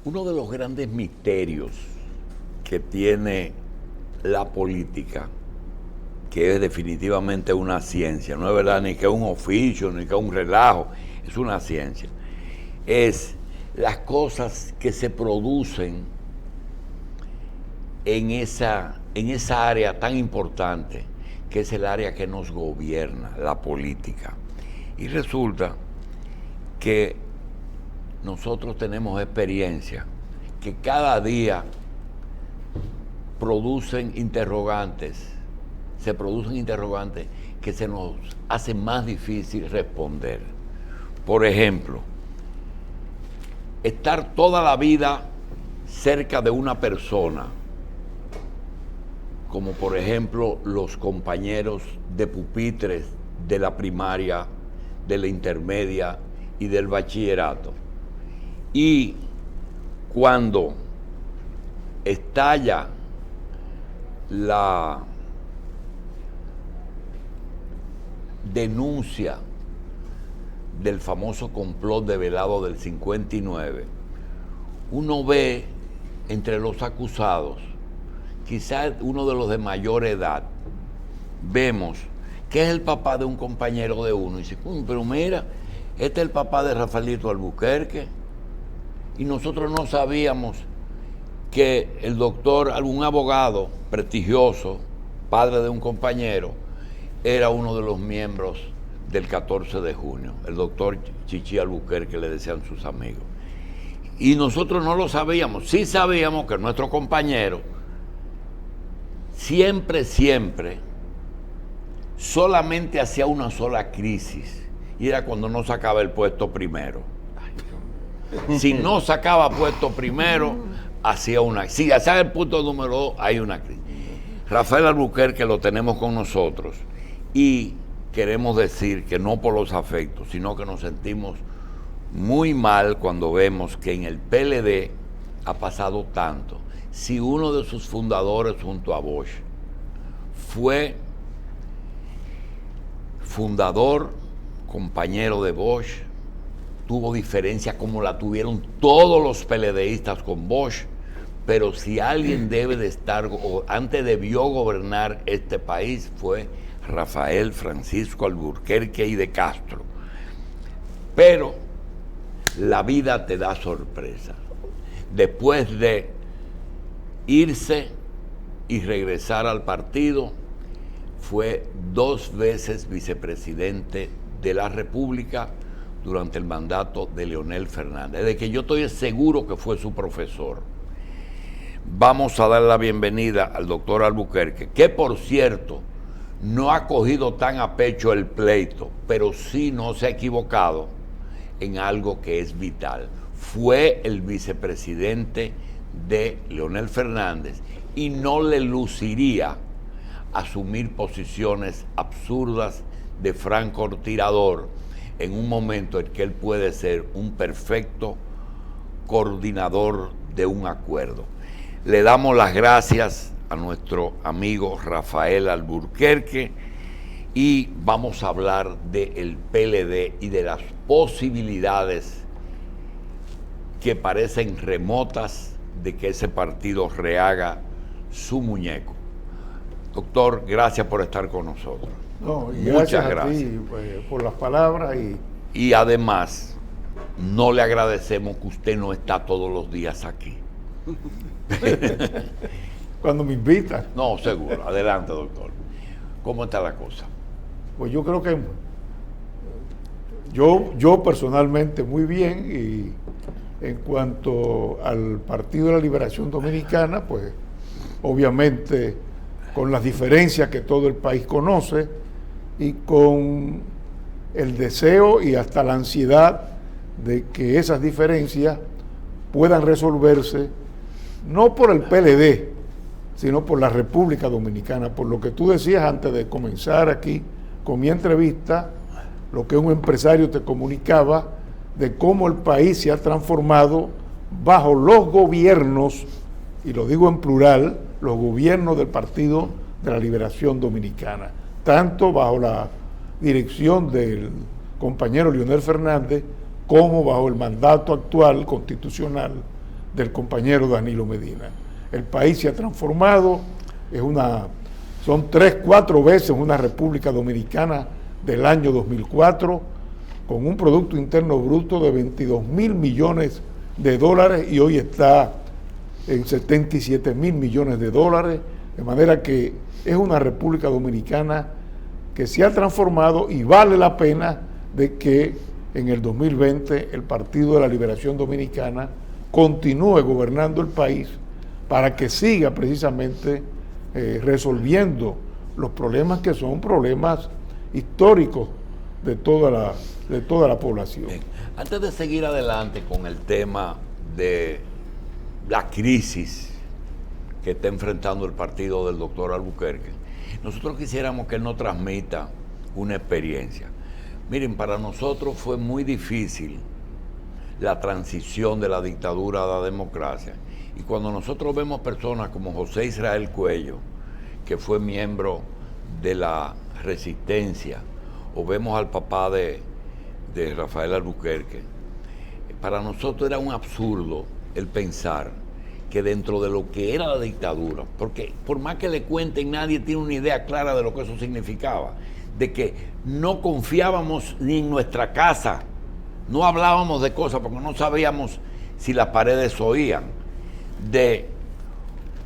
Uno de los grandes misterios que tiene la política, que es definitivamente una ciencia, no es verdad ni que es un oficio, ni que es un relajo, es una ciencia, es las cosas que se producen en esa área tan importante, que es el área que nos gobierna, la política. Y resulta que nosotros tenemos experiencia que cada día se producen interrogantes que se nos hace más difícil responder. Por ejemplo, estar toda la vida cerca de una persona, como por ejemplo los compañeros de pupitres de la primaria, de la intermedia y del bachillerato. Y cuando estalla la denuncia del famoso complot de Velado del 59, uno ve entre los acusados, quizás uno de los de mayor edad, vemos que es el papá de un compañero de uno, y dice, pero mira, este es el papá de Rafaelito Albuquerque, y nosotros no sabíamos que el doctor, algún abogado prestigioso, padre de un compañero, era uno de los miembros del 14 de junio, el doctor Chichi Albuquerque, le decían sus amigos. Y nosotros no lo sabíamos, sí sabíamos que nuestro compañero siempre solamente hacía una sola crisis, y era cuando no sacaba el puesto primero. Si no sacaba puesto primero, hacía una. Si hacía el punto número 2, hay una crisis. Rafael Albuquerque lo tenemos con nosotros y queremos decir que no por los afectos, sino que nos sentimos muy mal cuando vemos que en el PLD ha pasado tanto. Si uno de sus fundadores junto a Bosch fue fundador, compañero de Bosch, tuvo diferencia como la tuvieron todos los PLDistas con Bosch, pero si alguien debe de estar, o antes debió gobernar este país, fue Rafael Francisco Albuquerque y de Castro. Pero la vida te da sorpresa. Después de irse y regresar al partido, fue 2 veces vicepresidente de la República durante el mandato de Leonel Fernández, de que yo estoy seguro que fue su profesor. Vamos a dar la bienvenida al doctor Albuquerque, que por cierto no ha cogido tan a pecho el pleito, pero sí no se ha equivocado en algo que es vital. Fue el vicepresidente de Leonel Fernández y no le luciría asumir posiciones absurdas de francotirador en un momento en que él puede ser un perfecto coordinador de un acuerdo. Le damos las gracias a nuestro amigo Rafael Albuquerque y vamos a hablar del PLD y de las posibilidades que parecen remotas de que ese partido rehaga su muñeco. Doctor, gracias por estar con nosotros. No, y muchas gracias a ti, por las palabras. Y además, no le agradecemos que usted no está todos los días aquí. Cuando me invitan. No, seguro. Adelante, doctor. ¿Cómo está la cosa? Pues yo creo que yo personalmente muy bien, y en cuanto al Partido de la Liberación Dominicana, pues obviamente con las diferencias que todo el país conoce y con el deseo y hasta la ansiedad de que esas diferencias puedan resolverse no por el PLD, sino por la República Dominicana, por lo que tú decías antes de comenzar aquí con mi entrevista, lo que un empresario te comunicaba de cómo el país se ha transformado bajo los gobiernos, y lo digo en plural, los gobiernos del Partido de la Liberación Dominicana, tanto bajo la dirección del compañero Leonel Fernández como bajo el mandato actual constitucional del compañero Danilo Medina. El país se ha transformado, son 3, 4 veces una República Dominicana del año 2004, con un Producto Interno Bruto de 22.000 millones de dólares y hoy está en 77.000 millones de dólares, de manera que es una República Dominicana que se ha transformado y vale la pena de que en el 2020 el Partido de la Liberación Dominicana continúe gobernando el país para que siga precisamente resolviendo los problemas que son problemas históricos de toda la población. Bien. Antes de seguir adelante con el tema de la crisis que está enfrentando el partido del doctor Albuquerque, nosotros quisiéramos que él nos transmita una experiencia. Miren, para nosotros fue muy difícil la transición de la dictadura a la democracia. Y cuando nosotros vemos personas como José Israel Cuello, que fue miembro de la Resistencia, o vemos al papá de Rafael Albuquerque, para nosotros era un absurdo el pensar que dentro de lo que era la dictadura, porque por más que le cuenten, nadie tiene una idea clara de lo que eso significaba, de que no confiábamos ni en nuestra casa, no hablábamos de cosas porque no sabíamos si las paredes oían, de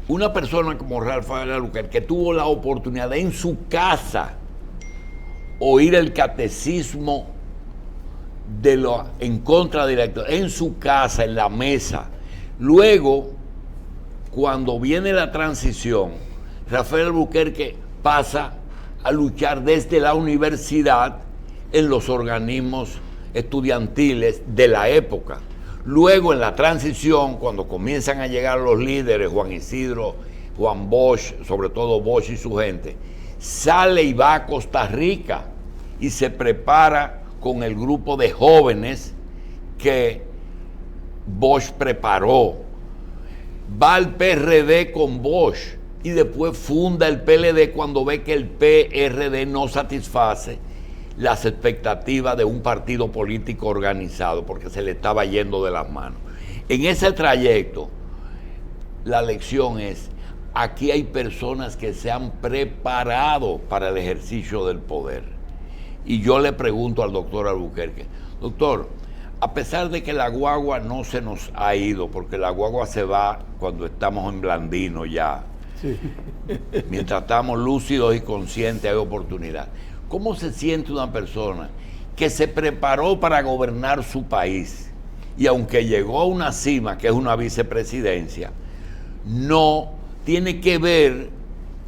una persona como Rafael Albuquerque que tuvo la oportunidad de en su casa oír el catecismo en contra de la dictadura, en su casa, en la mesa. Luego, cuando viene la transición, Rafael Albuquerque pasa a luchar desde la universidad en los organismos estudiantiles de la época. Luego, en la transición, cuando comienzan a llegar los líderes, Juan Isidro, Juan Bosch, sobre todo Bosch y su gente, sale y va a Costa Rica y se prepara con el grupo de jóvenes que Bosch preparó. Va al PRD con Bosch y después funda el PLD cuando ve que el PRD no satisface las expectativas de un partido político organizado porque se le estaba yendo de las manos. En ese trayecto, la lección es, aquí hay personas que se han preparado para el ejercicio del poder. Y yo le pregunto al doctor Albuquerque, doctor, a pesar de que la guagua no se nos ha ido, porque la guagua se va cuando estamos en blandino ya, sí. Mientras estamos lúcidos y conscientes hay oportunidad. ¿Cómo se siente una persona que se preparó para gobernar su país y aunque llegó a una cima, que es una vicepresidencia, no tiene que ver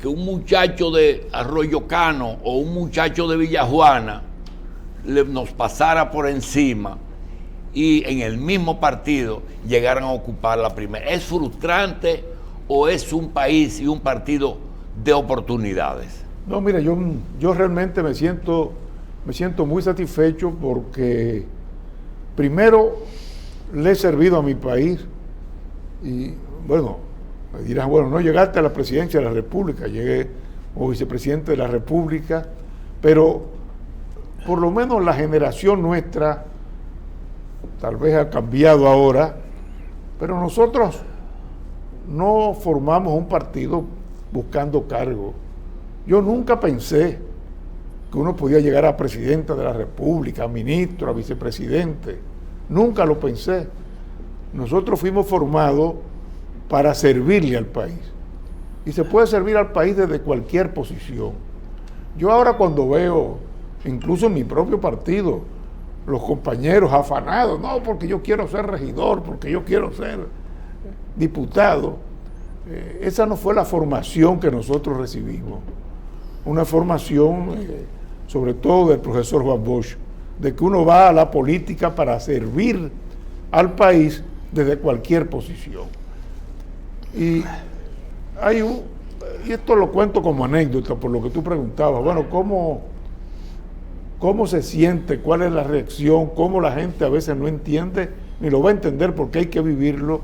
que un muchacho de Arroyo Cano o un muchacho de Villajuana nos pasara por encima y en el mismo partido llegaran a ocupar la primera? ¿Es frustrante o es un país y un partido de oportunidades? No, mira, yo realmente me siento muy satisfecho porque primero le he servido a mi país y bueno, me dirán, bueno, no llegaste a la presidencia de la República, llegué como vicepresidente de la República, pero por lo menos la generación nuestra tal vez ha cambiado ahora, pero nosotros no formamos un partido buscando cargo. Yo nunca pensé que uno podía llegar a presidente de la República, a ministro, a vicepresidente. Nunca lo pensé. Nosotros fuimos formados para servirle al país. Y se puede servir al país desde cualquier posición. Yo ahora cuando veo, incluso en mi propio partido, los compañeros afanados, no, porque yo quiero ser regidor, porque yo quiero ser diputado, esa no fue la formación que nosotros recibimos. Una formación, sobre todo del profesor Juan Bosch, de que uno va a la política para servir al país desde cualquier posición. Y esto lo cuento como anécdota por lo que tú preguntabas, bueno, ¿cómo se siente? ¿Cuál es la reacción? ¿Cómo la gente a veces no entiende ni lo va a entender porque hay que vivirlo?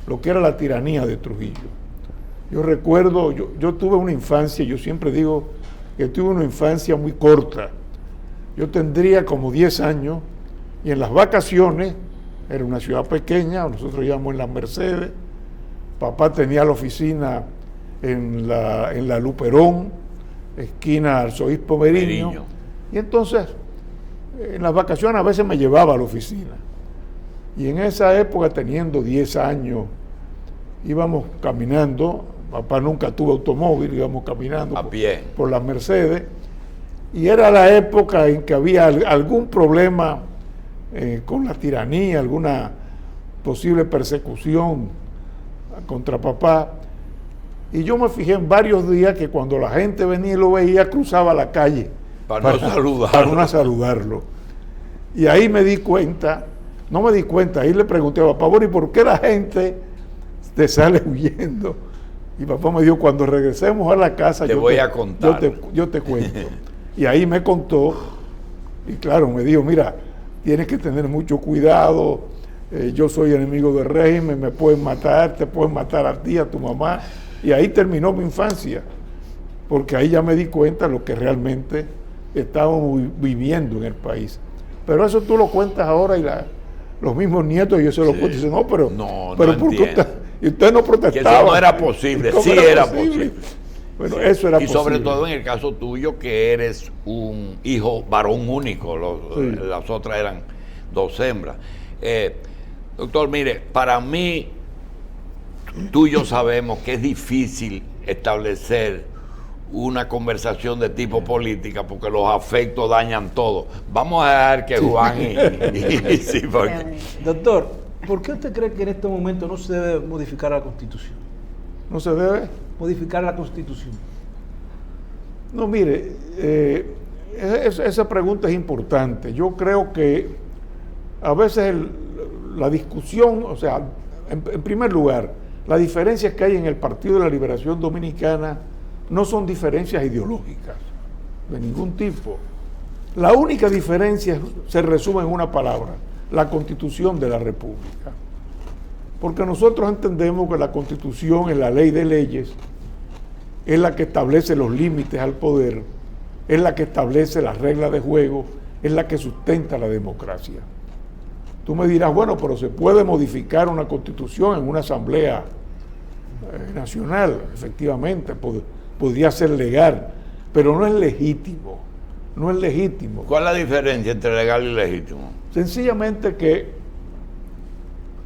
Lo que era la tiranía de Trujillo. Yo recuerdo, yo tuve una infancia, yo siempre digo que tuve una infancia muy corta. Yo tendría como 10 años y en las vacaciones, era una ciudad pequeña, nosotros vivíamos en Las Mercedes, papá tenía la oficina en la Luperón, esquina Arzobispo Meriño, y entonces en las vacaciones a veces me llevaba a la oficina. Y en esa época, teniendo 10 años, íbamos caminando, papá nunca tuvo automóvil, íbamos caminando a pie por Las Mercedes, y era la época en que había algún problema con la tiranía, alguna posible persecución contra papá, y yo me fijé en varios días que cuando la gente venía y lo veía, cruzaba la calle para no saludarlo. Y ahí me di cuenta, ahí le pregunté a papá, bueno, ¿y por qué la gente te sale huyendo? Y papá me dijo, cuando regresemos a la casa, te voy a contar. Yo te cuento. Y ahí me contó, y claro, me dijo, mira, tienes que tener mucho cuidado, yo soy enemigo del régimen, me pueden matar, te pueden matar a ti, a tu mamá. Y ahí terminó mi infancia, porque ahí ya me di cuenta de lo que realmente estábamos viviendo en el país. Pero eso tú lo cuentas ahora y los mismos nietos, y yo se lo cuento y dicen, no, pero ¿por qué usted no protestaba? Que eso no era posible, sí era posible. Bueno, eso era posible. Y sobre todo en el caso tuyo, que eres un hijo varón único, las otras eran 2 hembras. Doctor, mire, para mí, tú y yo sabemos que es difícil establecer una conversación de tipo política porque los afectos dañan todo. Vamos a dejar que Juan y sí, porque... Doctor, ¿por qué usted cree que en este momento no se debe modificar la Constitución? ¿No se debe? Modificar la Constitución. No, mire, esa pregunta es importante. Yo creo que a veces la discusión, o sea, en primer lugar, las diferencias que hay en el Partido de la Liberación Dominicana no son diferencias ideológicas de ningún tipo. La única diferencia se resume en una palabra: la Constitución de la República. Porque nosotros entendemos que la Constitución es la ley de leyes, es la que establece los límites al poder, es la que establece las reglas de juego, es la que sustenta la democracia. Tú me dirás, bueno, pero se puede modificar una Constitución en una asamblea nacional, efectivamente, podría ser legal, pero no es legítimo, no es legítimo. ¿Cuál es la diferencia entre legal y legítimo? Sencillamente que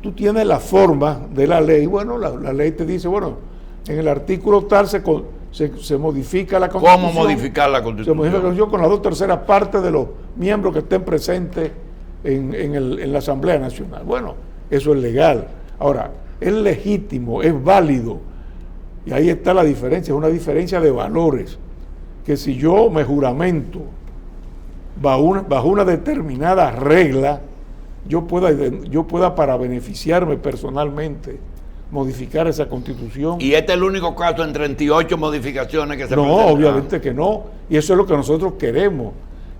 tú tienes la forma de la ley. Bueno, la ley te dice, bueno, en el artículo tal se modifica la Constitución. ¿Cómo modificar la Constitución? Se modifica la Constitución con las 2/3 partes de los miembros que estén presentes en la Asamblea Nacional. Bueno, eso es legal. Ahora, es legítimo, es válido, y ahí está la diferencia, es una diferencia de valores, que si yo me juramento bajo una determinada regla, yo pueda para beneficiarme personalmente modificar esa Constitución. ¿Y este es el único caso en 38 modificaciones que se presentan? No, obviamente que no, y eso es lo que nosotros queremos,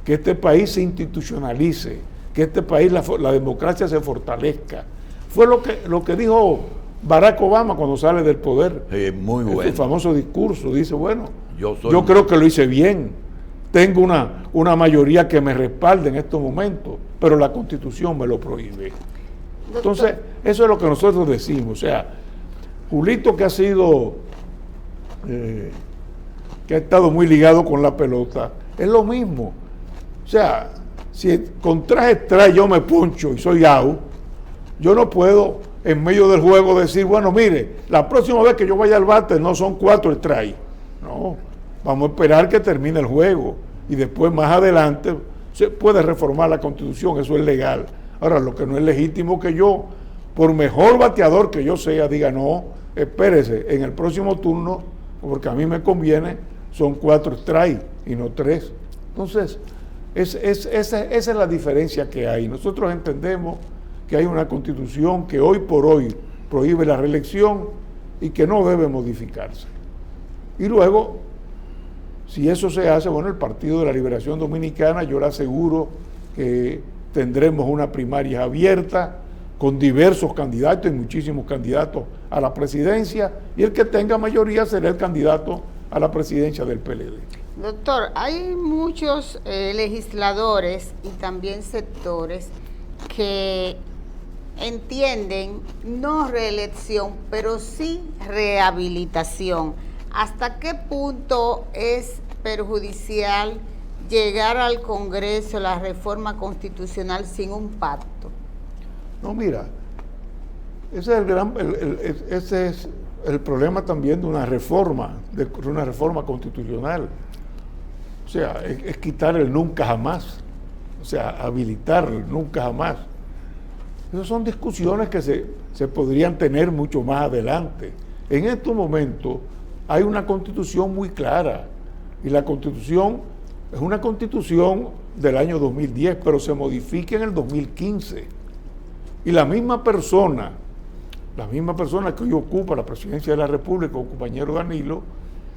que este país se institucionalice, que este país, la democracia se fortalezca. Fue lo que dijo Barack Obama cuando sale del poder. Muy bueno. Su famoso discurso, dice, bueno, yo creo que lo hice bien, tengo una mayoría que me respalda en estos momentos, pero la Constitución me lo prohíbe. Entonces, eso es lo que nosotros decimos. O sea, Julito, que ha estado muy ligado con la pelota, es lo mismo. O sea, si con 3 strikes yo me poncho y soy out, yo no puedo en medio del juego decir, bueno, mire, la próxima vez que yo vaya al bate no son 4 strikes. No, vamos a esperar que termine el juego y después más adelante se puede reformar la Constitución, eso es legal. Ahora, lo que no es legítimo que yo, por mejor bateador que yo sea, diga, no, espérese, en el próximo turno, porque a mí me conviene, son 4 strikes y no 3. Entonces, esa es la diferencia que hay. Nosotros entendemos que hay una Constitución que hoy por hoy prohíbe la reelección y que no debe modificarse. Y luego, si eso se hace, bueno, el Partido de la Liberación Dominicana, yo le aseguro que tendremos una primaria abierta con diversos candidatos y muchísimos candidatos a la presidencia, y el que tenga mayoría será el candidato a la presidencia del PLD. Doctor, hay muchos legisladores y también sectores que entienden no reelección, pero sí rehabilitación. ¿Hasta qué punto es perjudicial llegar al Congreso la reforma constitucional sin un pacto? No, mira, ese es el problema también de una reforma constitucional. O sea, es quitar el nunca jamás, o sea, habilitar el nunca jamás. Esas son discusiones que se podrían tener mucho más adelante. En estos momentos hay una constitución muy clara, y la constitución es una constitución del año 2010, pero se modifica en el 2015. Y la misma persona que hoy ocupa la presidencia de la República, el compañero Danilo,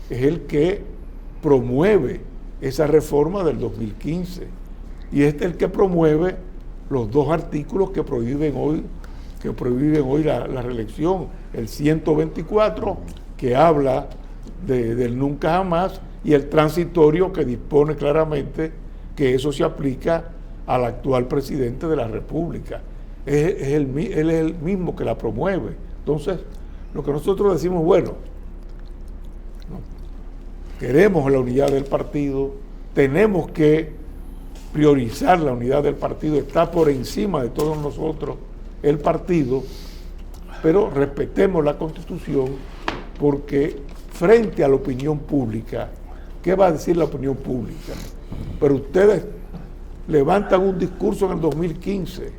es el que promueve esa reforma del 2015. Y es el que promueve los dos artículos que prohíben hoy la reelección. El 124, que habla del nunca jamás, y el transitorio, que dispone claramente que eso se aplica al actual presidente de la República. Él es el mismo que la promueve. Entonces, lo que nosotros decimos, bueno, queremos la unidad del partido, tenemos que priorizar la unidad del partido, está por encima de todos nosotros el partido, pero respetemos la Constitución, porque frente a la opinión pública, ¿qué va a decir la opinión pública? Pero ustedes levantan un discurso en el 2015,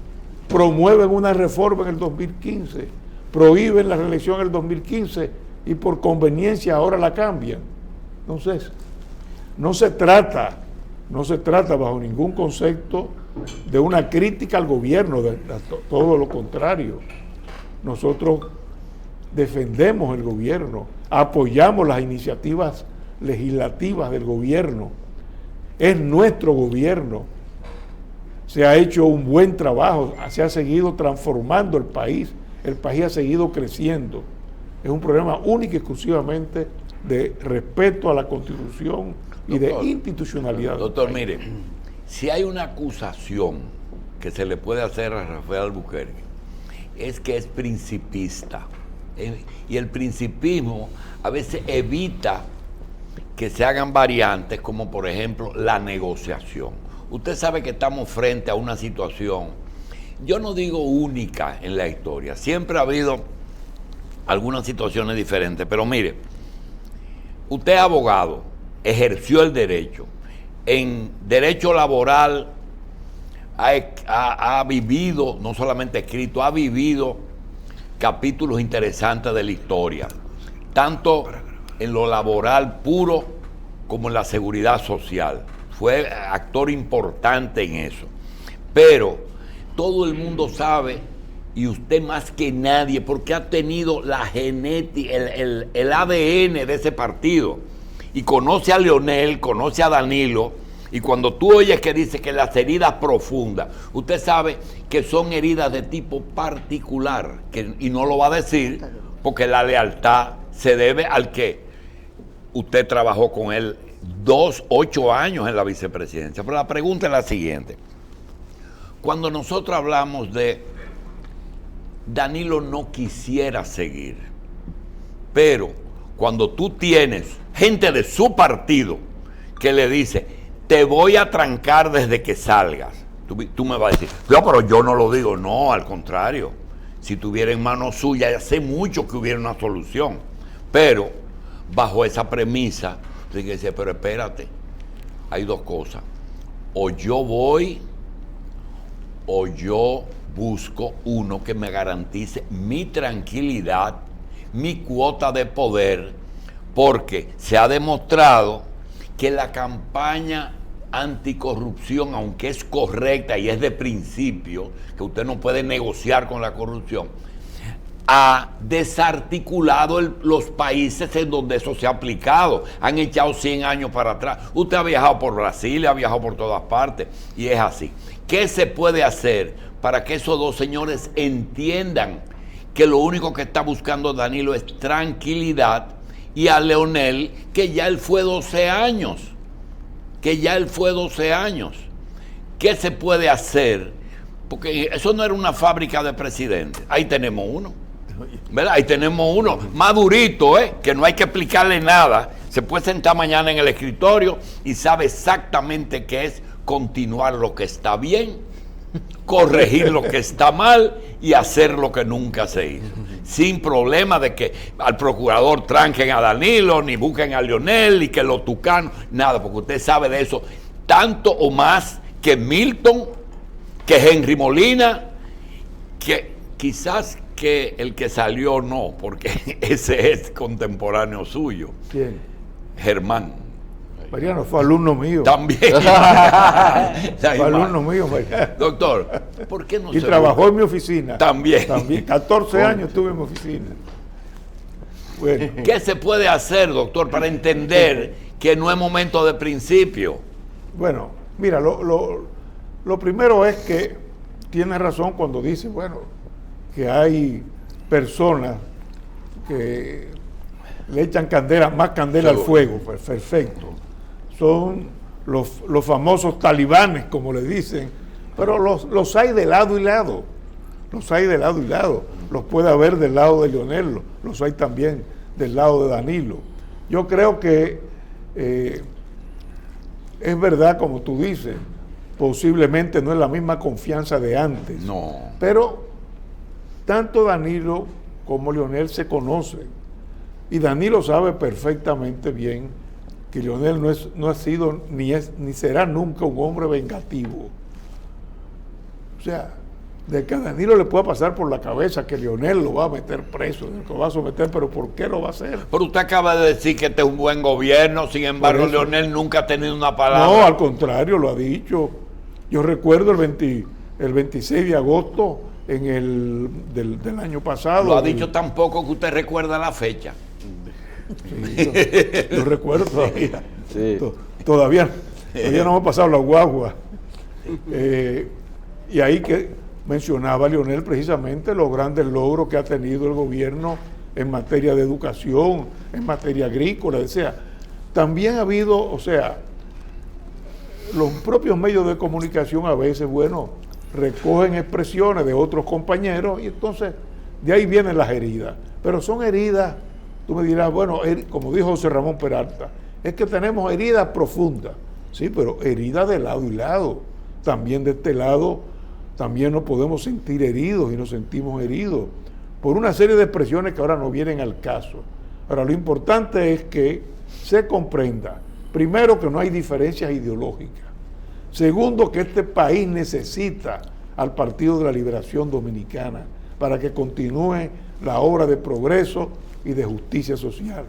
promueven una reforma en el 2015, prohíben la reelección en el 2015 y por conveniencia ahora la cambian. Entonces, no se trata bajo ningún concepto de una crítica al gobierno, de todo lo contrario. Nosotros defendemos el gobierno, apoyamos las iniciativas legislativas del gobierno. Es nuestro gobierno. Se ha hecho un buen trabajo, se ha seguido transformando el país ha seguido creciendo. Es un problema único y exclusivamente de respeto a la Constitución y de institucionalidad. Doctor, mire, si hay una acusación que se le puede hacer a Rafael Albuquerque, es que es principista. Y el principismo a veces evita que se hagan variantes, como por ejemplo la negociación. Usted sabe que estamos frente a una situación, yo no digo única en la historia, siempre ha habido algunas situaciones diferentes, pero mire, usted es abogado, ejerció el derecho, en derecho laboral ha vivido, no solamente escrito, ha vivido capítulos interesantes de la historia, tanto en lo laboral puro como en la seguridad social. Fue actor importante en eso. Pero todo el mundo sabe, y usted más que nadie, porque ha tenido la genética, el ADN de ese partido, y conoce a Leonel, conoce a Danilo, y cuando tú oyes que dice que las heridas profundas, usted sabe que son heridas de tipo particular, y no lo va a decir porque la lealtad se debe al que usted trabajó con él 8 años en la vicepresidencia. Pero la pregunta es la siguiente. Cuando nosotros hablamos de Danilo no quisiera seguir, pero cuando tú tienes gente de su partido que le dice, te voy a trancar desde que salgas, tú me vas a decir, no, pero yo no lo digo. No, al contrario, si tuviera en manos suyas, hace mucho que hubiera una solución, pero bajo esa premisa, usted dice, pero espérate, hay dos cosas, o yo voy o yo busco uno que me garantice mi tranquilidad, mi cuota de poder, porque se ha demostrado que la campaña anticorrupción, aunque es correcta y es de principio, que usted no puede negociar con la corrupción, ha desarticulado los países en donde eso se ha aplicado. Han echado 100 años para atrás. Usted ha viajado por Brasil, ha viajado por todas partes, y es así. ¿Qué se puede hacer para que esos dos señores entiendan que lo único que está buscando Danilo es tranquilidad, y a Leonel, que ya él fue 12 años? ¿Qué se puede hacer Porque eso no era una fábrica de presidentes. Ahí tenemos uno. ¿Verdad? Ahí tenemos uno madurito, que no hay que explicarle nada. Se puede sentar mañana en el escritorio y sabe exactamente qué es continuar lo que está bien, corregir lo que está mal y hacer lo que nunca se hizo. Sin problema de que al procurador tranquen a Danilo, ni busquen a Leonel, ni que los tucanos, nada, porque usted sabe de eso tanto o más que Milton, que Henry Molina, que quizás que el que salió no, porque ese es contemporáneo suyo. ¿Quién? Germán. Mariano fue alumno mío. También. Fue alumno mío, Mariano. Doctor, ¿por qué no y se trabajó busca? en mi oficina. También. 14 años estuve en mi oficina. Bueno. ¿Qué se puede hacer, doctor, para entender que no es momento de principio? Bueno, mira, lo primero es que tiene razón cuando dice, bueno, que hay personas que le echan más candela al fuego. Pues, perfecto. Son los famosos talibanes, como le dicen, pero los hay de lado y lado. Los hay de lado y lado. Los puede haber del lado de Leonel, los hay también del lado de Danilo. Yo creo que es verdad, como tú dices, posiblemente no es la misma confianza de antes. No. Pero tanto Danilo como Leonel se conocen. Y Danilo sabe perfectamente bien que Leonel no ha sido ni será nunca un hombre vengativo. O sea, de que a Danilo le pueda pasar por la cabeza que Leonel lo va a meter preso, lo va a someter, pero ¿por qué lo va a hacer? Pero usted acaba de decir que este es un buen gobierno, sin embargo Leonel nunca ha tenido una palabra. No, al contrario, lo ha dicho. Yo recuerdo el 26 de agosto del año pasado. Lo ha dicho tan poco que usted recuerda la fecha. Sí, yo recuerdo todavía. Sí. Todavía no hemos pasado la guagua. Y ahí que mencionaba Leonel precisamente los grandes logros que ha tenido el gobierno en materia de educación, en materia agrícola, o sea, también ha habido, o sea, los propios medios de comunicación a veces, bueno, recogen expresiones de otros compañeros y entonces de ahí vienen las heridas. Pero son heridas, tú me dirás, bueno, como dijo José Ramón Peralta, es que tenemos heridas profundas. Sí, pero heridas de lado y lado. También de este lado, también nos podemos sentir heridos y nos sentimos heridos por una serie de expresiones que ahora no vienen al caso. Ahora, lo importante es que se comprenda, primero, que no hay diferencias ideológicas. Segundo, que este país necesita al Partido de la Liberación Dominicana para que continúe la obra de progreso y de justicia social.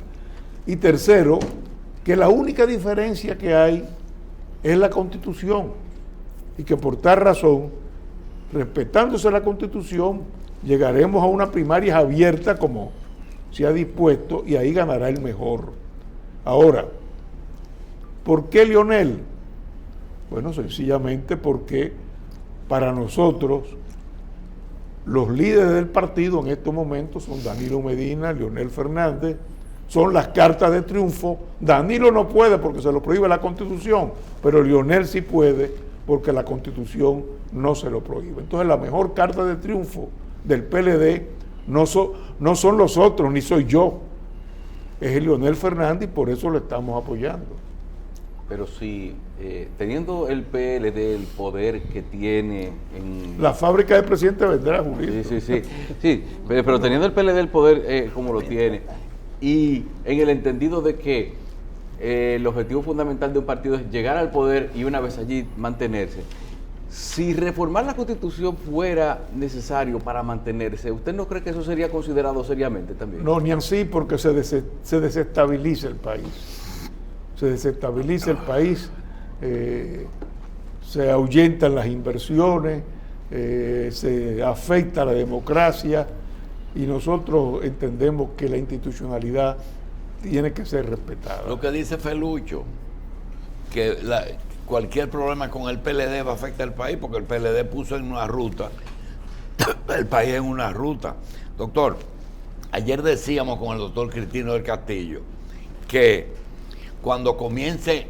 Y tercero, que la única diferencia que hay es la Constitución y que por tal razón, respetándose la Constitución, llegaremos a una primaria abierta como se ha dispuesto y ahí ganará el mejor. Ahora, ¿por qué Leonel? Bueno, sencillamente porque para nosotros los líderes del partido en estos momentos son Danilo Medina, Leonel Fernández, son las cartas de triunfo. Danilo no puede porque se lo prohíbe la Constitución, pero Leonel sí puede porque la Constitución no se lo prohíbe. Entonces la mejor carta de triunfo del PLD no son los otros, ni soy yo, es el Leonel Fernández y por eso lo estamos apoyando. Pero si teniendo el PLD el poder que tiene en... La fábrica del presidente vendrá, Julio. Sí, pero teniendo el PLD el poder como lo tiene, y en el entendido de que el objetivo fundamental de un partido es llegar al poder y una vez allí mantenerse, si reformar la Constitución fuera necesario para mantenerse, ¿usted no cree que eso sería considerado seriamente también? No, ni así, porque se desestabiliza el país. Se desestabiliza el país, se ahuyentan las inversiones, se afecta la democracia y nosotros entendemos que la institucionalidad tiene que ser respetada. Lo que dice Felucho, que cualquier problema con el PLD va a afectar al país porque el PLD puso en una ruta, el país en una ruta. Doctor, ayer decíamos con el doctor Cristino del Castillo que cuando comience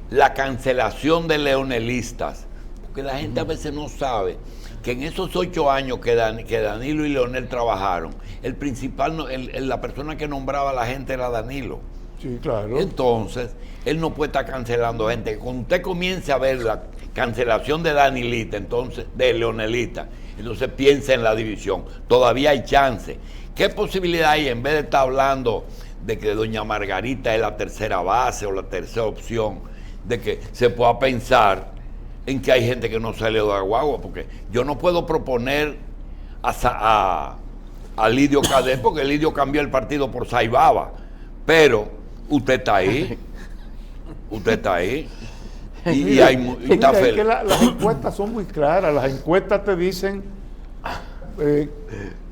la cancelación de leonelistas, porque la gente a veces no sabe, que en esos 8 años que Danilo y Leonel trabajaron, el principal, la persona que nombraba a la gente era Danilo. Sí, claro. Entonces, él no puede estar cancelando gente. Cuando usted comience a ver la cancelación de Danilita, entonces, de Leonelita, entonces piensa en la división. Todavía hay chance. ¿Qué posibilidad hay, en vez de estar hablando de que doña Margarita es la tercera base o la tercera opción, de que se pueda pensar en que hay gente que no sale de Aguagua? Porque yo no puedo proponer a Lidio Cadet, porque Lidio cambió el partido por Saibaba, pero usted está ahí, y está Mira, es feliz. que las encuestas son muy claras, las encuestas te dicen,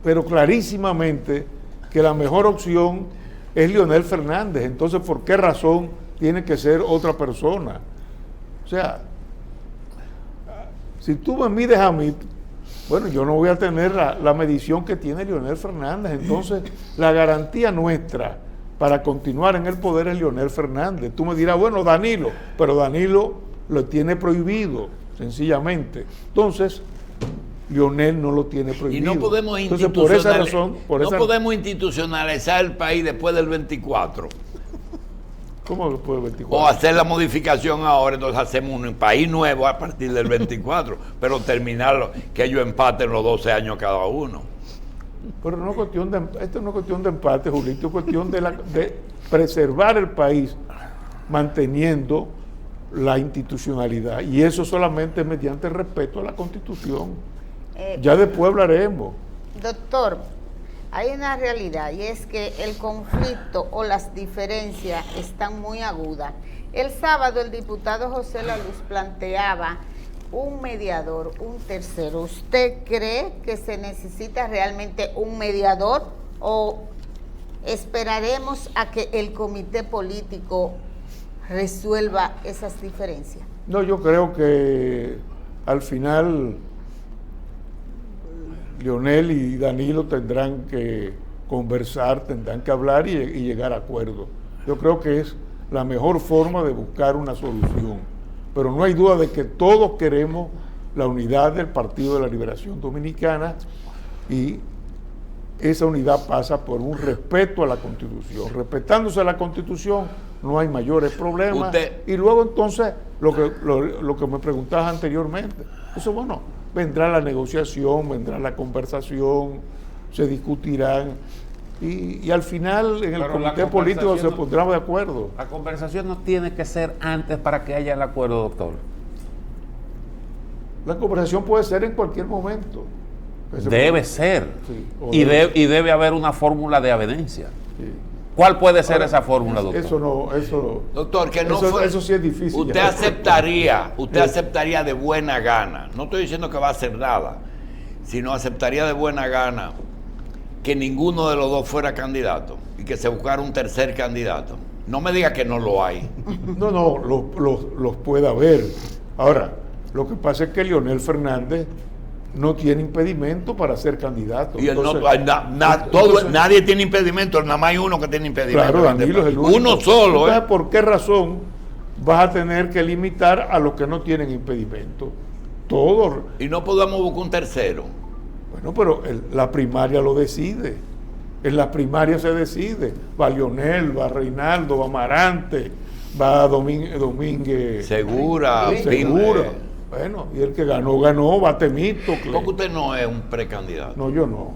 pero clarísimamente, que la mejor opción es Leonel Fernández. Entonces, ¿por qué razón tiene que ser otra persona? O sea, si tú me mides a mí, bueno, yo no voy a tener la medición que tiene Leonel Fernández. Entonces, la garantía nuestra para continuar en el poder es Leonel Fernández. Tú me dirás, bueno, Danilo, pero Danilo lo tiene prohibido, sencillamente. Entonces, Leonel no lo tiene prohibido. Y no podemos institucionalizar el país después del 24. ¿Cómo después del 24? O hacer la modificación ahora, entonces hacemos un país nuevo a partir del 24, pero terminarlo, que ellos empaten los 12 años cada uno. Pero no es cuestión de, esto no es cuestión de empate, Julito, es cuestión de preservar el país manteniendo la institucionalidad. Y eso solamente mediante el respeto a la Constitución. Ya después hablaremos. Doctor, hay una realidad y es que el conflicto o las diferencias están muy agudas. El sábado el diputado José La Luz planteaba un mediador, un tercero. ¿Usted cree que se necesita realmente un mediador o esperaremos a que el comité político resuelva esas diferencias? No, yo creo que al final Leonel y Danilo tendrán que conversar, tendrán que hablar y llegar a acuerdos. Yo creo que es la mejor forma de buscar una solución. Pero no hay duda de que todos queremos la unidad del Partido de la Liberación Dominicana y esa unidad pasa por un respeto a la Constitución. Respetándose a la Constitución no hay mayores problemas. Y luego entonces lo que me preguntabas anteriormente, eso bueno, vendrá la negociación, vendrá la conversación, se discutirán y al final en el comité político se pondrán de acuerdo. La conversación no tiene que ser antes para que haya el acuerdo, doctor. La conversación puede ser en cualquier momento. Debe ser. Sí, y debe haber una fórmula de avenencia. Sí. ¿Cuál puede ser esa fórmula, doctor? Doctor, que no eso sí es difícil. Usted aceptaría de buena gana, no estoy diciendo que va a hacer nada, sino aceptaría de buena gana que ninguno de los dos fuera candidato y que se buscara un tercer candidato. No me diga que no lo hay. No, los puede haber. Ahora, lo que pasa es que Leonel Fernández no tiene impedimento para ser candidato. Y entonces, nadie tiene impedimento, nada más hay uno que tiene impedimento. Claro, Danilo es el único. Uno solo. Entonces, ¿por qué razón vas a tener que limitar a los que no tienen impedimento? Todos. Y no podemos buscar un tercero. Bueno, pero la primaria lo decide. En la primaria se decide. Va Leonel, va Reinaldo, va Amarante, va Domínguez. Segura. Bueno, y el que ganó, va Temístocle. ¿Por qué usted no es un precandidato? No, yo no.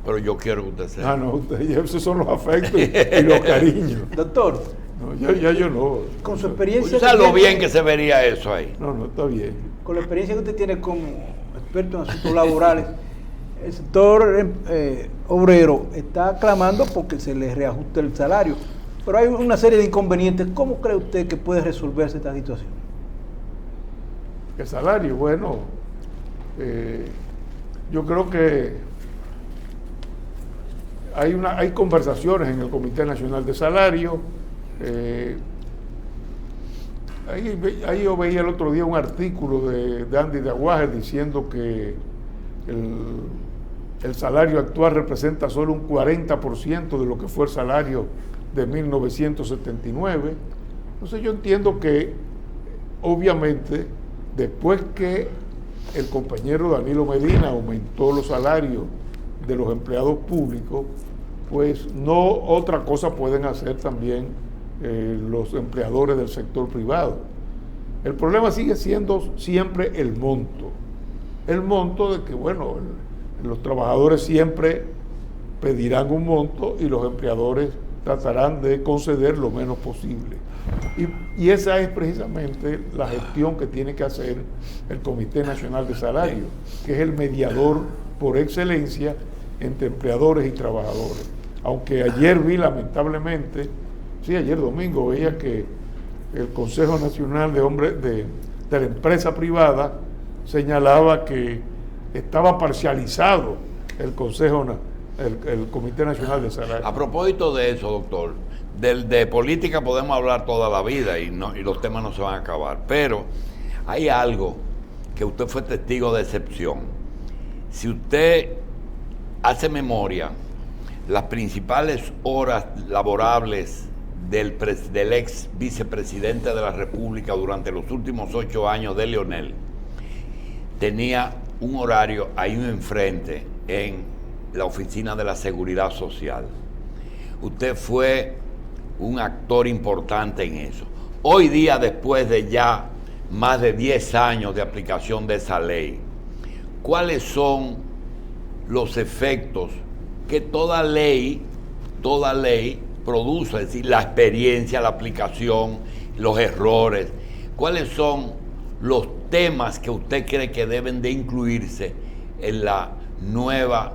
Pero yo quiero que usted sea. No, esos son los afectos y los cariños. Doctor. No, yo no. Con su experiencia. ¿Sabe lo bien que se vería eso ahí? No, está bien. Con la experiencia que usted tiene como experto en asuntos laborales, el sector obrero está clamando porque se le reajuste el salario. Pero hay una serie de inconvenientes. ¿Cómo cree usted que puede resolverse esta situación? El salario, bueno, yo creo que hay conversaciones en el Comité Nacional de Salario. Ahí yo veía el otro día un artículo de Andy de Aguaje diciendo que el salario actual representa solo un 40% de lo que fue el salario de 1979. Entonces yo entiendo que obviamente después que el compañero Danilo Medina aumentó los salarios de los empleados públicos, pues no otra cosa pueden hacer también los empleadores del sector privado. El problema sigue siendo siempre el monto de que, bueno, los trabajadores siempre pedirán un monto y los empleadores tratarán de conceder lo menos posible. Y esa es precisamente la gestión que tiene que hacer el Comité Nacional de Salarios, que es el mediador por excelencia entre empleadores y trabajadores. Aunque ayer vi lamentablemente, ayer domingo veía que el Consejo Nacional de la Empresa Privada señalaba que estaba parcializado el Comité Nacional de Salarios. A propósito de eso, doctor, de política podemos hablar toda la vida y los temas no se van a acabar, pero hay algo que usted fue testigo de excepción. Si usted hace memoria, las principales horas laborables del ex vicepresidente de la República durante los últimos 8 años de Leonel, tenía un horario ahí enfrente en la Oficina de la Seguridad Social. Usted fue un actor importante en eso. Hoy día, después de ya más de 10 años de aplicación de esa ley, ¿cuáles son los efectos que toda ley produce? Es decir, la experiencia, la aplicación, los errores. ¿Cuáles son los temas que usted cree que deben de incluirse en la nueva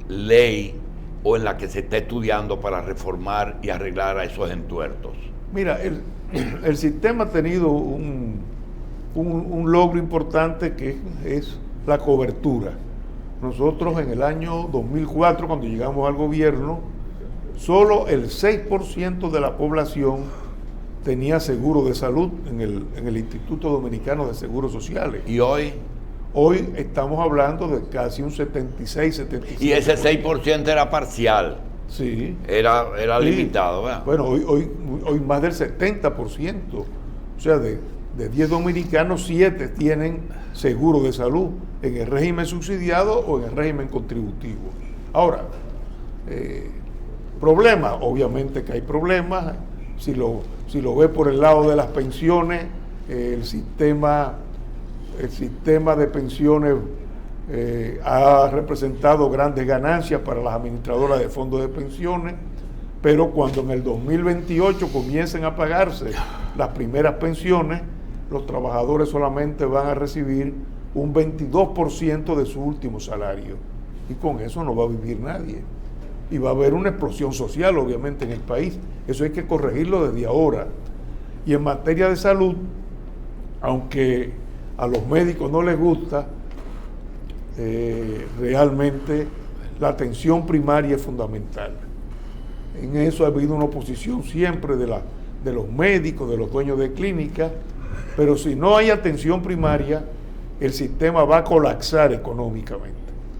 ley o en la que se está estudiando para reformar y arreglar a esos entuertos? Mira, el sistema ha tenido un logro importante que es la cobertura. Nosotros en el año 2004, cuando llegamos al gobierno, solo el 6% de la población tenía seguro de salud en el Instituto Dominicano de Seguros Sociales. ¿Y hoy? Hoy estamos hablando de casi un 76-77%. Y ese 6% era parcial. Sí. Era Sí. limitado, ¿verdad? Bueno, hoy más del 70%. O sea, de 10 dominicanos, 7 tienen seguro de salud en el régimen subsidiado o en el régimen contributivo. Ahora, problemas, obviamente que hay problemas. Si lo ve por el lado de las pensiones, el sistema de pensiones ha representado grandes ganancias para las administradoras de fondos de pensiones, pero cuando en el 2028 comiencen a pagarse las primeras pensiones, los trabajadores solamente van a recibir un 22% de su último salario, y con eso no va a vivir nadie. Y va a haber una explosión social, obviamente, en el país. Eso hay que corregirlo desde ahora. Y en materia de salud, aunque a los médicos no les gusta, realmente la atención primaria es fundamental. En eso ha habido una oposición siempre de los médicos, de los dueños de clínicas, pero si no hay atención primaria, el sistema va a colapsar económicamente.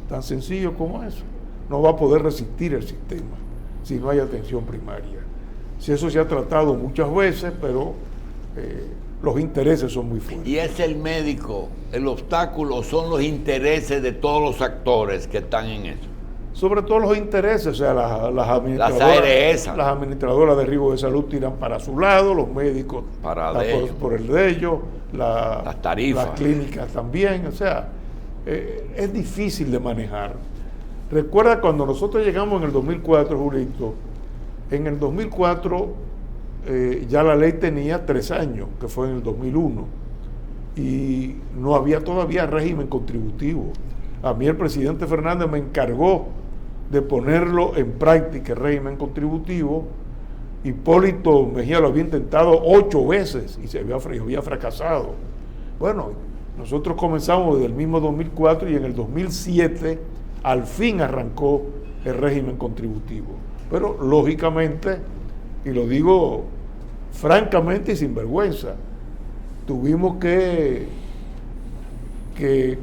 Tan sencillo como eso. No va a poder resistir el sistema si no hay atención primaria. Si eso se ha tratado muchas veces, pero los intereses son muy fuertes. Y es el médico, el obstáculo son los intereses de todos los actores que están en eso. Sobre todo los intereses, o sea, las administradoras de riesgo de salud tiran para su lado, los médicos por el de ellos, las tarifas, las clínicas también, o sea, es difícil de manejar. Recuerda cuando nosotros llegamos en el 2004, Julito, en el 2004 ya la ley tenía 3 años, que fue en el 2001, y no había todavía régimen contributivo. A mí el presidente Fernández me encargó de ponerlo en práctica, el régimen contributivo. Hipólito Mejía lo había intentado 8 veces y había fracasado. Bueno, nosotros comenzamos desde el mismo 2004 y en el 2007 al fin arrancó el régimen contributivo. Pero lógicamente, y lo digo francamente y sin vergüenza, tuvimos que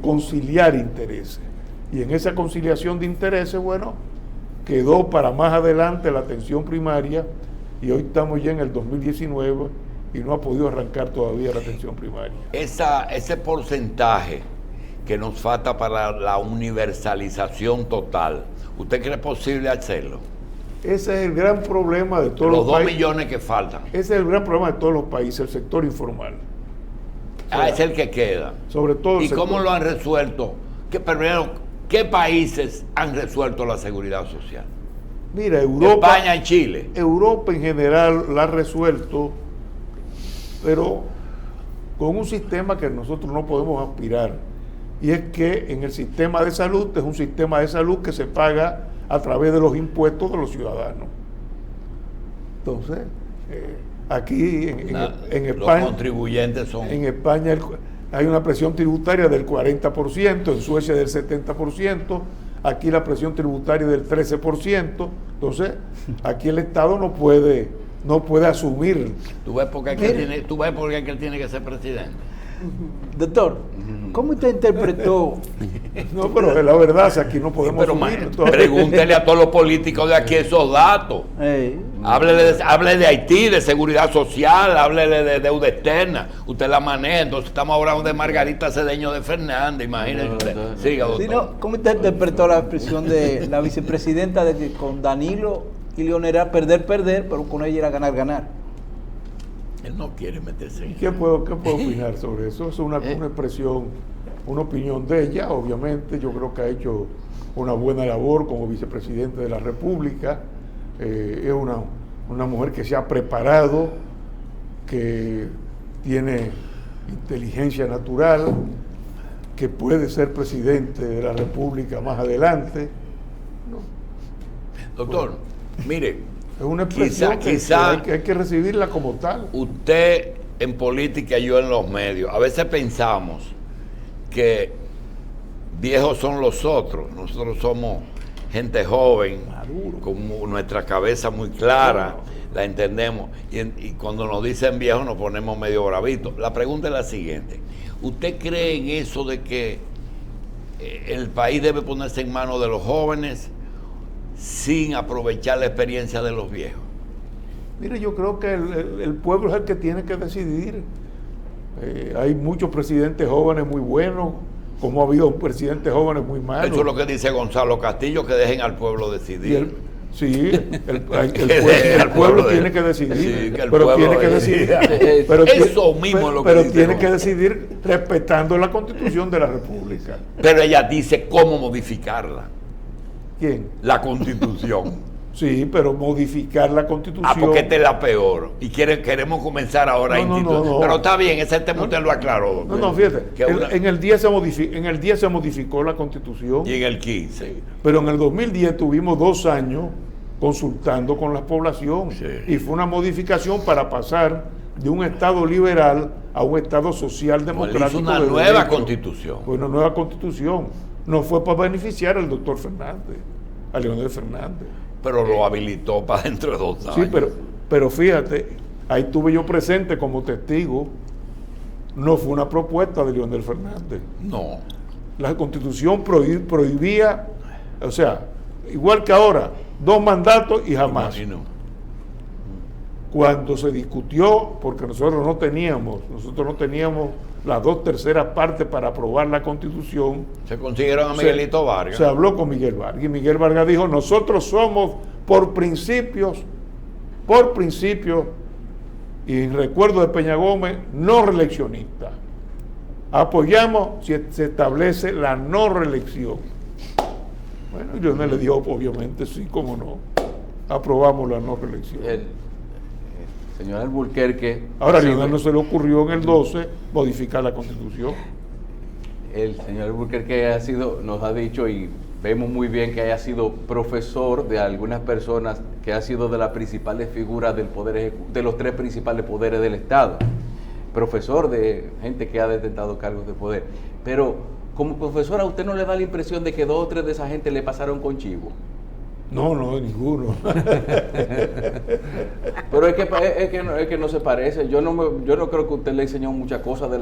conciliar intereses. Y en esa conciliación de intereses, bueno, quedó para más adelante la atención primaria, y hoy estamos ya en el 2019 y no ha podido arrancar todavía la atención primaria. Ese porcentaje que nos falta para la universalización total. ¿Usted cree posible hacerlo? Ese es el gran problema de todos Los los 2 países. millones que faltan. Ese es el gran problema de todos los países, el sector informal. Es el que queda. Sobre todo el ¿Y cómo sector- lo han resuelto? Primero, ¿qué países han resuelto la seguridad social? Mira, Europa, España y Chile. Europa en general la ha resuelto, pero con un sistema que nosotros no podemos aspirar. Y es que en el sistema de salud es un sistema de salud que se paga a través de los impuestos de los ciudadanos. Entonces, aquí en Los España, contribuyentes son... en España hay una presión tributaria del 40%, en Suecia del 70%, aquí la presión tributaria del 13%. Entonces, aquí el Estado no puede asumir. ¿Tú ves por qué es que él tiene que ser presidente? Doctor, ¿cómo usted interpretó? No, pero la verdad es que aquí no podemos Pero asumir. pregúntele a todos los políticos de aquí esos datos. Hable de Haití, de seguridad social, háblele de deuda externa. Usted la maneja. Entonces estamos hablando de Margarita Cedeño de Fernández, imagínese usted. Siga, doctor. Sí, no, ¿cómo usted interpretó la expresión de la vicepresidenta de que con Danilo y Leonel era perder, pero con ella era ganar? Él no quiere meterse en ¿Qué puedo opinar sobre eso? Es una expresión, una opinión de ella. Obviamente, yo creo que ha hecho una buena labor como vicepresidente de la República. Es una mujer que se ha preparado, que tiene inteligencia natural, que puede ser presidente de la República más adelante. Doctor, mire, Es una expresión quizá que hay que recibirla como tal. usted en política y yo en los medios, a veces pensamos que viejos son los otros. Nosotros somos gente joven, con nuestra cabeza muy clara, la entendemos. Y cuando nos dicen viejos nos ponemos medio bravitos. La pregunta es la siguiente. ¿Usted cree en eso de que el país debe ponerse en manos de los jóvenes sin aprovechar la experiencia de los viejos? Mire, yo creo que el pueblo es el que tiene que decidir. Hay muchos presidentes jóvenes muy buenos, como ha habido presidentes jóvenes muy malos. Eso es lo que dice Gonzalo Castillo, que dejen al pueblo Y decidir. el pueblo tiene que decidir, Sí, que el pero pueblo tiene que decidir. decida. Pero Eso mismo es lo que pero dice tiene Gonzalo. que decidir respetando la Constitución de la República. Pero ella dice cómo modificarla, ¿Quién? la Constitución. Sí, pero modificar la Constitución. Porque esta es la peor. Y queremos comenzar ahora a instituir. No. Pero está bien, ese tema usted lo aclaró, doctor. No, fíjate, Que una- en el día se modificó la Constitución. Y en el 15. Pero en el 2010 tuvimos 2 años consultando con la población. Sí. Y fue una modificación para pasar de un Estado liberal a un Estado social Él democrático. hizo una de nueva derecho. Constitución. Fue una nueva Constitución. No fue para beneficiar al doctor Fernández, a Leonel Fernández. Pero lo habilitó para dentro de 2 años. Sí, pero fíjate, ahí estuve yo presente como testigo. No fue una propuesta de Leonel Fernández. No. La Constitución prohibía, o sea, igual que ahora, 2 mandatos y jamás. Imagino. Cuando se discutió, porque nosotros no teníamos las 2/3 partes para aprobar la Constitución, Se consiguieron a Miguelito Vargas. se habló con Miguel Vargas. Y Miguel Vargas dijo, nosotros somos por principios, y en recuerdo de Peña Gómez, no reeleccionistas. Apoyamos si se establece la no reelección. Bueno, y Leonel le dijo, obviamente, sí, cómo no. Aprobamos la no reelección. El señor Alburquerque. Ahora, a sí, Leonel no se le ocurrió en el 12 modificar la Constitución. El señor Alburquerque nos ha dicho, y vemos muy bien que haya sido profesor de algunas personas, que ha sido de las principales figuras del poder de los 3 principales poderes del Estado. Profesor de gente que ha detentado cargos de poder. Pero como profesor, ¿a usted no le da la impresión de que 2 o 3 de esa gente le pasaron con chivo? No, ninguno. Pero es que no se parece. Yo no creo que usted le enseñó muchas cosas de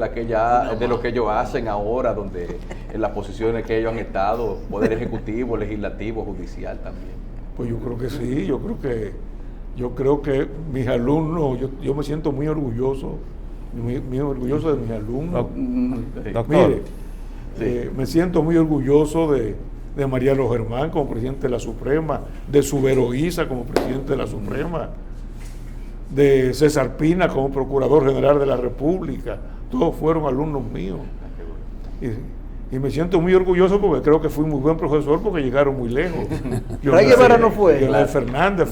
lo que ellos hacen ahora, donde en las posiciones que ellos han estado, poder ejecutivo, legislativo, judicial también. Pues yo creo que sí, yo creo que mis alumnos, yo me siento muy orgulloso de mis alumnos. Doctor, Mire, Me siento muy orgulloso de Mariano Germán como presidente de la Suprema, de Subero Isa como presidente de la Suprema, de César Pina como procurador general de la República. Todos fueron alumnos míos. Y me siento muy orgulloso porque creo que fui muy buen profesor porque llegaron muy lejos. Ray Guevara no fue. Leonel Fernández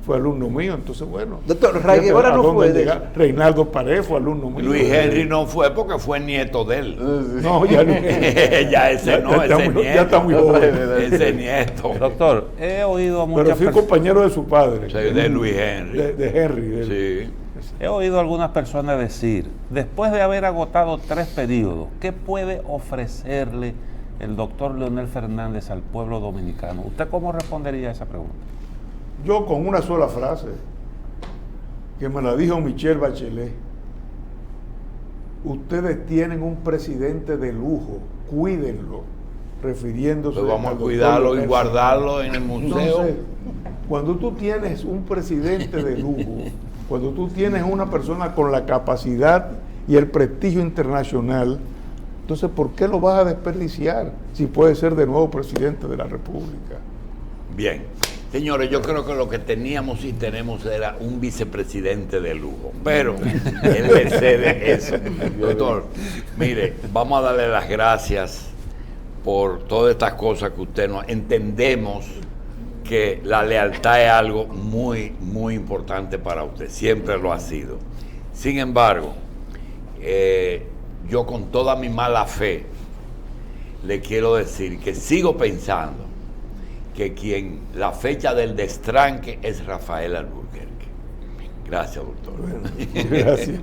fue alumno mío, entonces bueno. Doctor, Ray Guevara no fue. Reinaldo Pared fue alumno mío. Luis Henry no fue porque fue nieto de él. No, ya no. Ya ese no, ese nieto. Ya está muy joven. Ese nieto. Doctor, he oído a muchas Pero fui compañero de su padre. Sí, de Luis Henry. De Henry. Sí. He oído a algunas personas decir, después de haber agotado 3 periodos, ¿qué puede ofrecerle el doctor Leonel Fernández al pueblo dominicano? ¿Usted cómo respondería a esa pregunta? Yo con una sola frase, que me la dijo Michelle Bachelet: ustedes tienen un presidente de lujo, cuídenlo, refiriéndose Pues vamos al a doctor cuidarlo y Leonel guardarlo en el museo. Entonces, cuando tú tienes un presidente de lujo, cuando tú tienes una persona con la capacidad y el prestigio internacional, entonces ¿por qué lo vas a desperdiciar si puede ser de nuevo presidente de la República? Bien. Señores, yo creo que lo que teníamos y tenemos era un vicepresidente de lujo, pero él le cede eso. Doctor, mire, vamos a darle las gracias por todas estas cosas que usted nos... Entendemos que la lealtad es algo muy, muy importante para usted, siempre lo ha sido. Sin embargo, yo con toda mi mala fe le quiero decir que sigo pensando que la fecha del destranque es Rafael Alburquerque. Gracias, doctor. Bueno, gracias.